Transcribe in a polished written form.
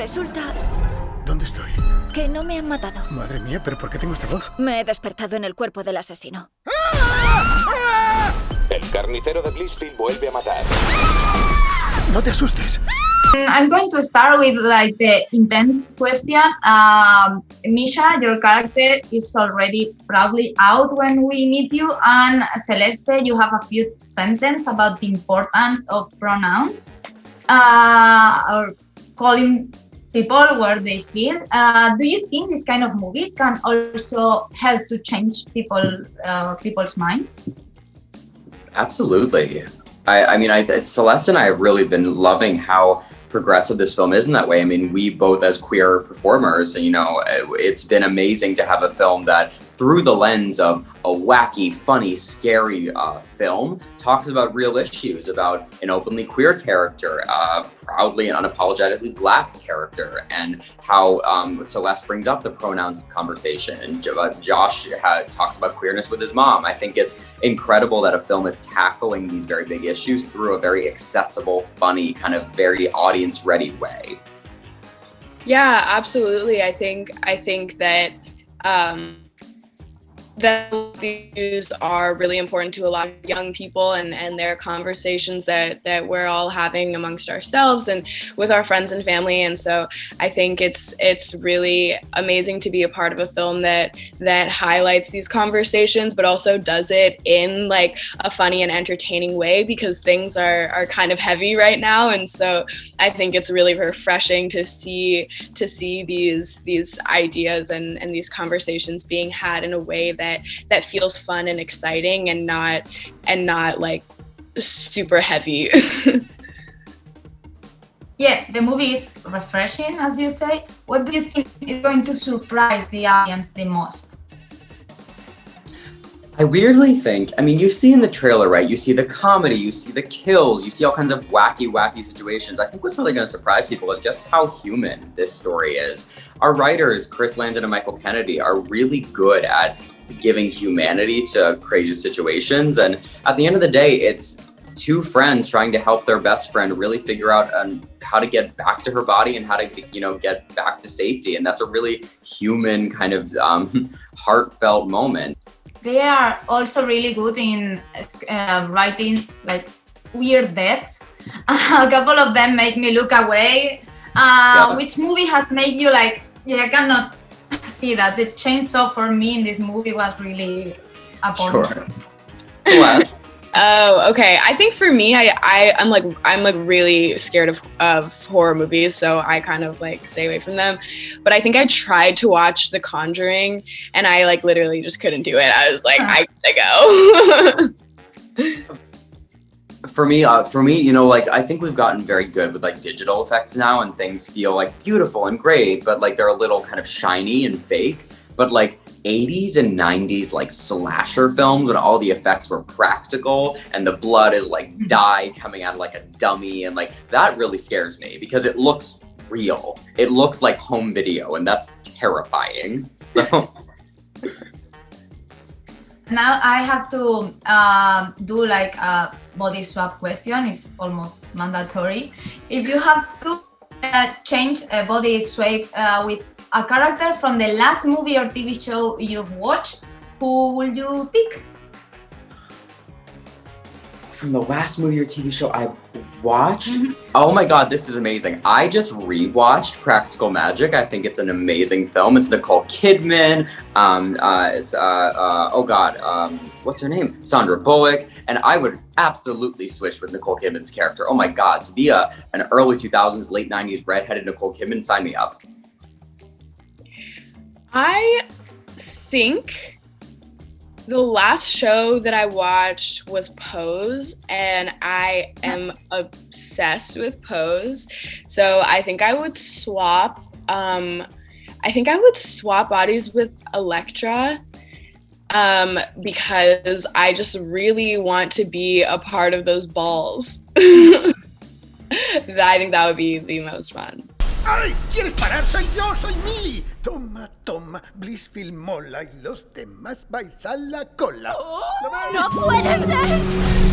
Resulta ¿Dónde estoy? que no me han matado. Madre mía, ¿pero por qué tengo esta voz? Me he despertado en el cuerpo del asesino. El carnicero de Blissfield vuelve a matar. No te asustes. I'm going to start with like the intense question. Misha, your character is already proudly out when we meet you, and Celeste, you have a few sentences about the importance of pronouns or calling people where they feel. Do you think this kind of movie can also help to change people's mind? Absolutely. I mean, Celeste and I have really been loving how progressive this film is in that way. I mean, we both as queer performers, you know, it's been amazing to have a film that through the lens of a wacky, funny, scary film talks about real issues, about an openly queer character, proudly and unapologetically Black character, and how Celeste brings up the pronouns conversation, and Josh talks about queerness with his mom. I think it's incredible that a film is tackling these very big issues through a very accessible, funny, kind of very audience-ready way. Yeah, absolutely. I think that that these issues are really important to a lot of young people, and their conversations that we're all having amongst ourselves and with our friends and family. And so I think it's really amazing to be a part of a film that highlights these conversations, but also does it in like a funny and entertaining way, because things are kind of heavy right now. And so I think it's really refreshing to see these ideas and these conversations being had in a way that feels fun and exciting, and not like super heavy. Yeah, the movie is refreshing, as you say. What do you think is going to surprise the audience the most? I weirdly think, I mean, you see in the trailer, right? You see the comedy, you see the kills, you see all kinds of wacky situations. I think what's really going to surprise people is just how human this story is. Our writers, Chris Landon and Michael Kennedy, are really good at giving humanity to crazy situations. And at the end of the day, it's two friends trying to help their best friend really figure out how to get back to her body and how to, you know, get back to safety. And that's a really human kind of heartfelt moment. They are also really good in writing like weird deaths. A couple of them make me look away. Yeah. Which movie has made you like, yeah, I cannot see that? The chainsaw for me in this movie was really appalling. Sure. What? Oh, okay. I think for me, I'm like really scared of horror movies, so I kind of like stay away from them. But I think I tried to watch The Conjuring, and I like literally just couldn't do it. I was like, I gotta go. For me, you know, like I think we've gotten very good with like digital effects now, and things feel like beautiful and great, but like they're a little kind of shiny and fake. But like 80s and 90s like slasher films, when all the effects were practical and the blood is like dye coming out of like a dummy, and like that really scares me because it looks real. It looks like home video, and that's terrifying. So now I have to do like a body swap question. It's almost mandatory. If you have to change a body swap with a character from the last movie or TV show you've watched, who will you pick? From the last movie or TV show I've watched? Oh my God, this is amazing. I just rewatched Practical Magic. I think it's an amazing film. It's Nicole Kidman. What's her name? Sandra Bullock. And I would absolutely switch with Nicole Kidman's character. Oh my God, to be an early 2000s, late 90s redheaded Nicole Kidman, sign me up. I think the last show that I watched was Pose, and I am obsessed with Pose. So I think I would swap. Bodies with Elektra, because I just really want to be a part of those balls. I think that would be the most fun. ¡Ay! ¿Quieres parar? Soy yo, soy Millie. Toma, toma, Blissfield mola y los demás vais a la cola. ¡No puede ser!